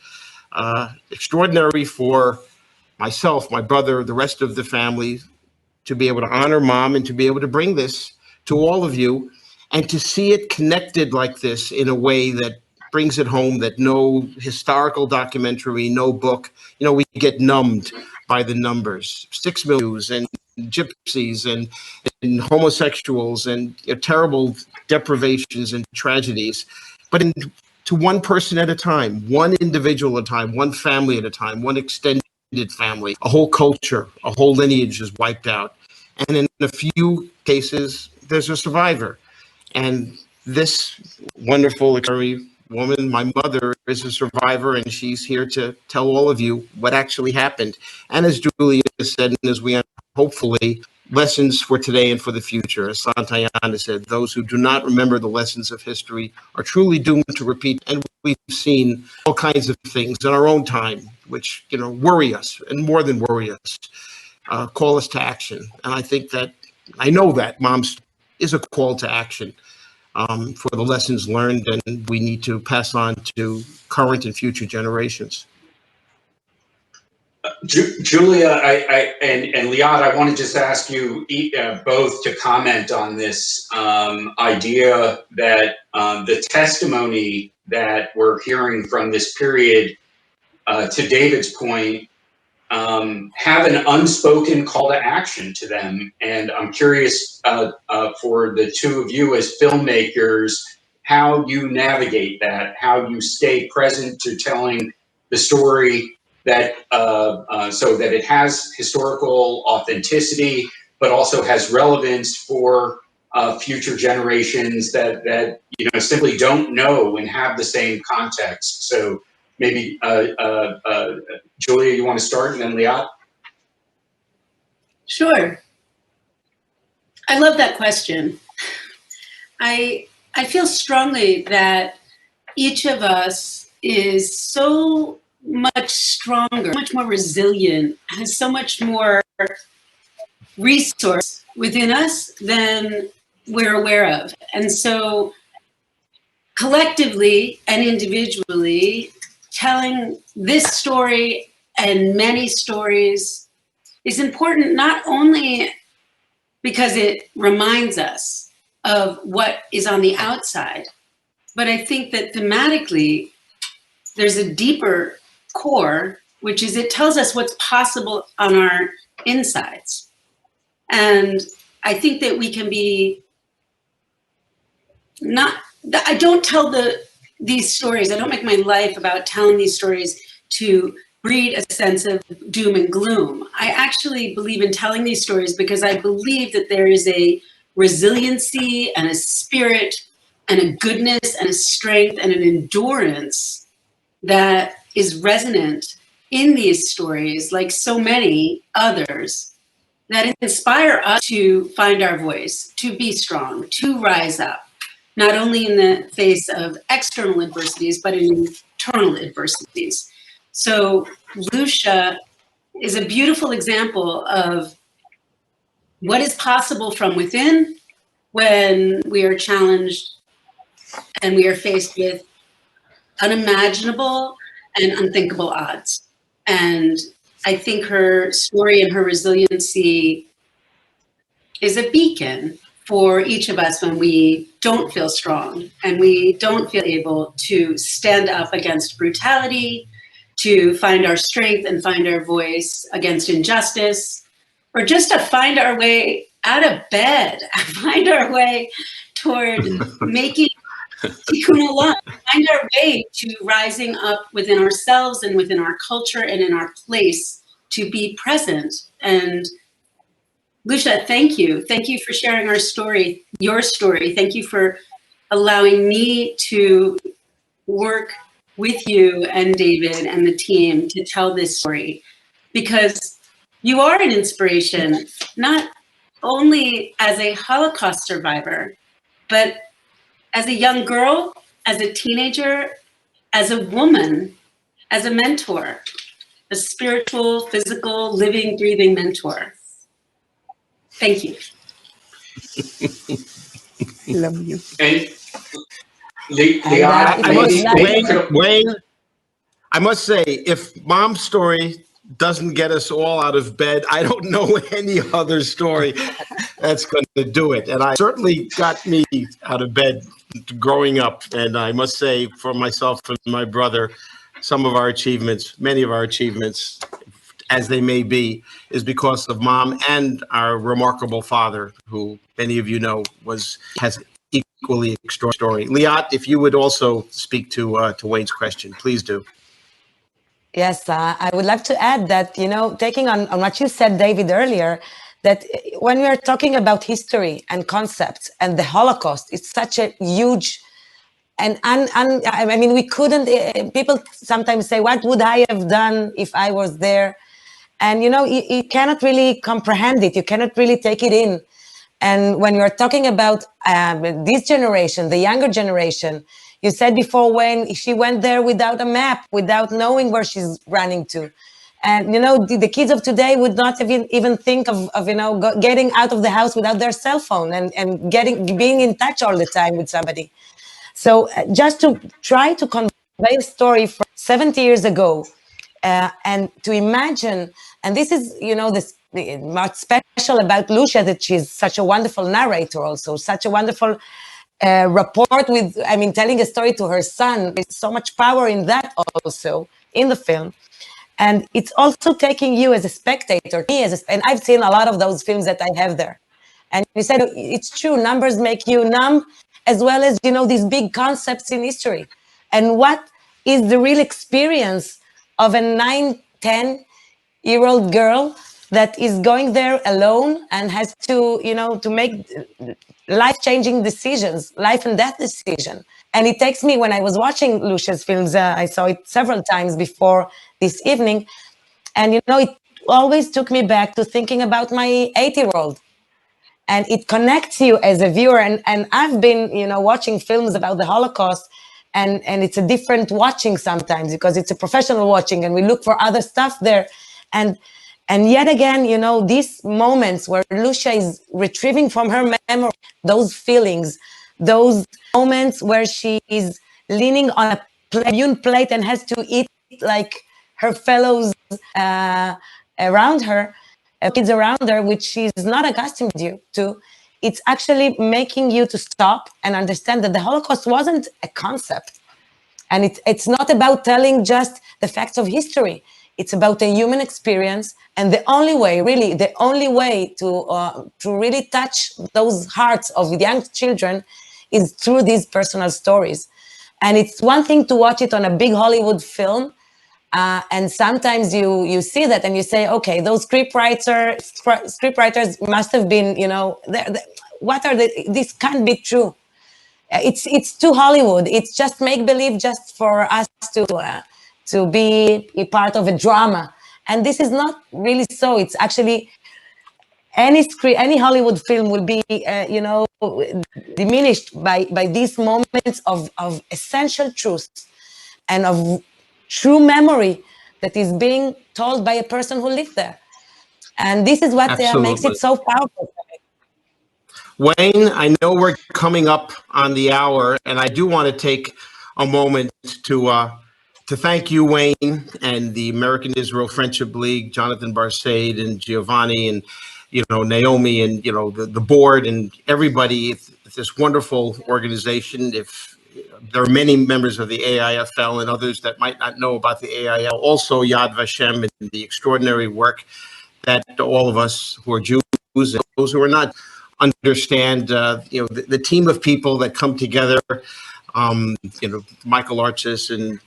extraordinary for myself, my brother, the rest of the family, to be able to honor mom and to be able to bring this to all of you and to see it connected like this in a way that brings it home, that no historical documentary, no book, we get numbed by the numbers, 6 million and gypsies and homosexuals and terrible deprivations and tragedies, but to one person at a time, one individual at a time, one family at a time, one extended family, a whole culture, a whole lineage is wiped out. And in a few cases, there's a survivor. And this wonderful woman, my mother, is a survivor, and she's here to tell all of you what actually happened. And as Julia said, and as we hopefully, lessons for today and for the future. As Santayana said, those who do not remember the lessons of history are truly doomed to repeat. And we've seen all kinds of things in our own time, which, worry us and more than worry us, call us to action. And I know that Mom's is a call to action for the lessons learned, and we need to pass on to current and future generations. Julia, and Liat, I want to just ask you both to comment on this idea that the testimony that we're hearing from this period, to David's point, have an unspoken call to action to them. And I'm curious for the two of you as filmmakers, how you navigate that, how you stay present to telling the story that so that it has historical authenticity, but also has relevance for future generations that simply don't know and have the same context. So maybe Julia, you want to start, and then Liat? Sure. I love that question. I feel strongly that each of us is so much stronger, much more resilient, has so much more resource within us than we're aware of. And so collectively and individually, telling this story and many stories is important, not only because it reminds us of what is on the outside, but I think that thematically, there's a deeper core, which is it tells us what's possible on our insides. And I think that we can be I don't tell these stories, I don't make my life about telling these stories to breed a sense of doom and gloom. I actually believe in telling these stories because I believe that there is a resiliency and a spirit and a goodness and a strength and an endurance that is resonant in these stories, like so many others, that inspire us to find our voice, to be strong, to rise up, not only in the face of external adversities, but in internal adversities. So Lusia is a beautiful example of what is possible from within when we are challenged and we are faced with unimaginable and unthinkable odds. And I think her story and her resiliency is a beacon for each of us when we don't feel strong and we don't feel able to stand up against brutality, to find our strength and find our voice against injustice, or just to find our way out of bed, find our way toward making tikkun olam, find our way to rising up within ourselves and within our culture and in our place to be present. And Lusia, thank you. Thank you for sharing our story, your story. Thank you for allowing me to work with you and David and the team to tell this story, because you are an inspiration, not only as a Holocaust survivor, But as a young girl, as a teenager, as a woman, as a mentor, a spiritual, physical, living, breathing mentor. Thank you. Love you. And Wayne, I must say, if Mom's story doesn't get us all out of bed, I don't know any other story that's going to do it. And I certainly got me out of bed growing up. And I must say, for myself and my brother, some of our achievements, many of our achievements, as they may be, is because of Mom and our remarkable father, who many of you know has equally extraordinary story. Liat, if you would also speak to Wayne's question, please do. Yes, I would like to add that, you know, taking on what you said, David, earlier, that when we are talking about history and concepts and the Holocaust, it's such a huge and I mean, we couldn't, people sometimes say, what would I have done if I was there? And, you know, you cannot really comprehend it. You cannot really take it in. And when you're talking about this generation, the younger generation, you said before, when she went there without a map, without knowing where she's running to. And, you know, the kids of today would not even think of you know, getting out of the house without their cell phone and being in touch all the time with somebody. So just to try to convey a story from 70 years ago and to imagine, and this is, you know, this what's special about Lusia, that she's such a wonderful narrator also, such a wonderful rapport with, I mean, telling a story to her son. There's so much power in that also, in the film. And it's also taking you as a spectator, and I've seen a lot of those films that I have there. And you said it's true, numbers make you numb, as well as, you know, these big concepts in history. And what is the real experience of a 9, 10-year-old girl that is going there alone and has to, you know, to make life-changing decisions, life and death decision. And it takes me, when I was watching Lucia's films, I saw it several times before this evening, and, you know, it always took me back to thinking about my 8-year-old. And it connects you as a viewer. And I've been, you know, watching films about the Holocaust, and it's a different watching sometimes because it's a professional watching and we look for other stuff there. And yet again, you know, these moments where Lucia is retrieving from her memory those feelings, those moments where she is leaning on a hewn plate and has to eat like her fellows around her, kids around her, which she's not accustomed to, it's actually making you to stop and understand that the Holocaust wasn't a concept. And it's not about telling just the facts of history. It's about a human experience. And the only way, really, the only way to really touch those hearts of young children is through these personal stories. And it's one thing to watch it on a big Hollywood film, and sometimes you see that and you say, okay, those scriptwriters must have been, you know, what are this can't be true. It's too Hollywood. It's just make believe, just for us to be a part of a drama. And this is not really so. It's actually any Hollywood film will be, you know, diminished by these moments of essential truth and of true memory that is being told by a person who lived there. And this is what makes it so powerful. Wayne, I know we're coming up on the hour, and I do want to take a moment to thank you, Wayne, and the American Israel Friendship League, Jonathan Barsaid and Giovanni, and, you know, Naomi, and, you know, the board and everybody. It's this wonderful organization. If there are many members of the AIFL and others that might not know about the AIL, also Yad Vashem, and the extraordinary work that all of us who are Jews and those who are not understand, you know, the team of people that come together, you know, Michael Archis and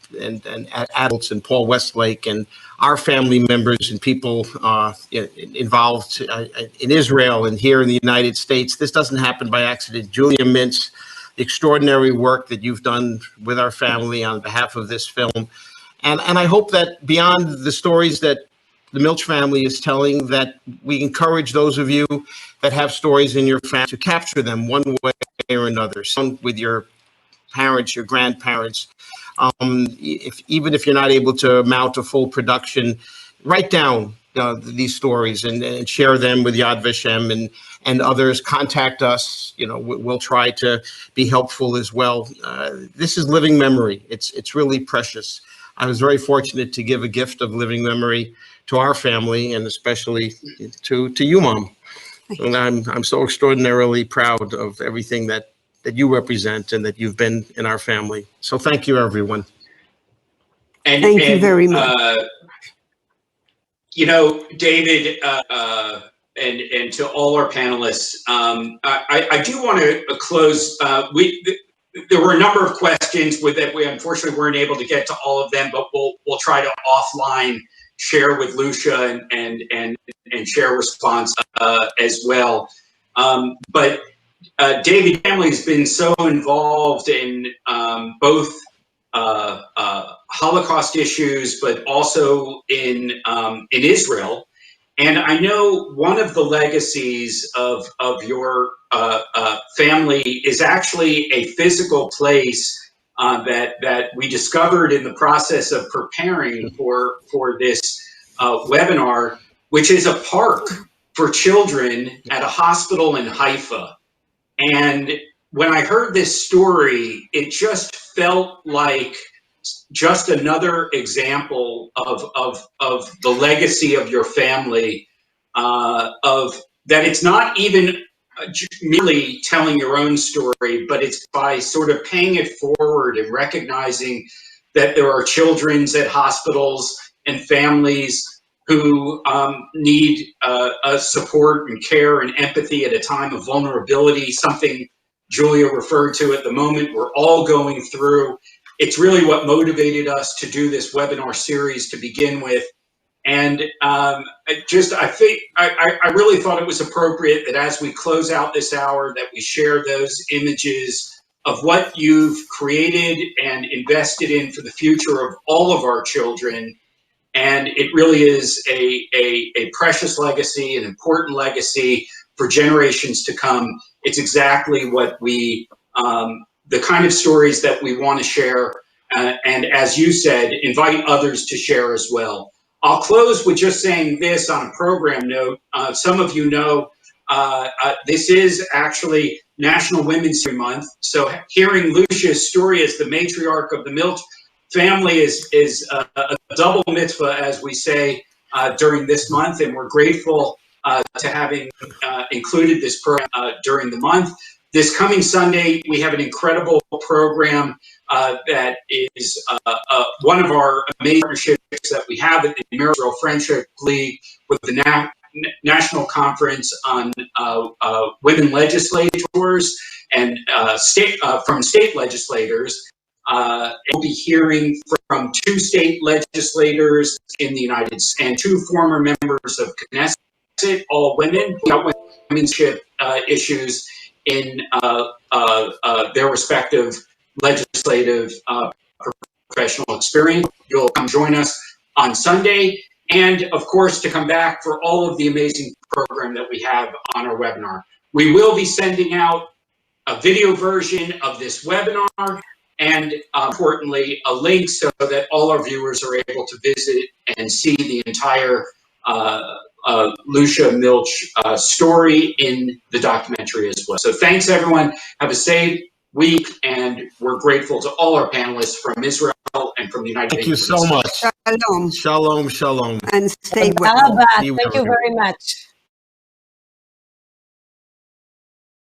adults and Paul Westlake and our family members and people involved in Israel and here in the United States. This doesn't happen by accident. Julia Mintz, the extraordinary work that you've done with our family on behalf of this film. And I hope that beyond the stories that the Milch family is telling, that we encourage those of you that have stories in your family to capture them one way or another. Some with your parents, your grandparents. Even if you're not able to mount a full production, write down these stories and share them with Yad Vashem and others. Contact us. We'll try to be helpful as well. This is living memory. It's really precious. I was very fortunate to give a gift of living memory to our family, and especially to you, Mom. And I'm so extraordinarily proud of everything that you represent and that you've been in our family. So thank you, everyone. Thank you very much. David, and to all our panelists, I do want to close. There were a number of questions that we unfortunately weren't able to get to all of them, but we'll try to offline share with Lucia and share response as well. But David family has been so involved in both Holocaust issues, but also in Israel. And I know one of the legacies of your family is actually a physical place that we discovered in the process of preparing for this webinar, which is a park for children at a hospital in Haifa. And when I heard this story, it just felt like just another example of the legacy of your family, of that it's not even merely telling your own story, but it's by sort of paying it forward and recognizing that there are children at hospitals and families who need support and care and empathy at a time of vulnerability, something Julia referred to at the moment we're all going through. It's really what motivated us to do this webinar series to begin with. And I really thought it was appropriate that as we close out this hour that we share those images of what you've created and invested in for the future of all of our children. And it really is a precious legacy, an important legacy for generations to come. It's exactly what we, the kind of stories that we want to share. And as you said, invite others to share as well. I'll close with just saying this on a program note. Some of you know this is actually National Women's History Month. So hearing Lucia's story as the matriarch of the Milch family is a double mitzvah, as we say, during this month. And we're grateful to having included this program during the month. This coming Sunday, we have an incredible program that is one of our amazing partnerships that we have at the American Israel Friendship League with the National Conference on Women Legislators and from state legislators. We'll be hearing from 2 state legislators in the United States and 2 former members of Knesset, all women, about women's issues in their respective legislative professional experience. You'll come join us on Sunday, and of course to come back for all of the amazing program that we have on our webinar. We will be sending out a video version of this webinar and importantly a link so that all our viewers are able to visit and see the entire Lusia Milch story in the documentary as well. So thanks everyone, have a safe week, and we're grateful to all our panelists from Israel and from the United States. Thank you so much. Shalom. Shalom, shalom. And stay well. Thank you very much.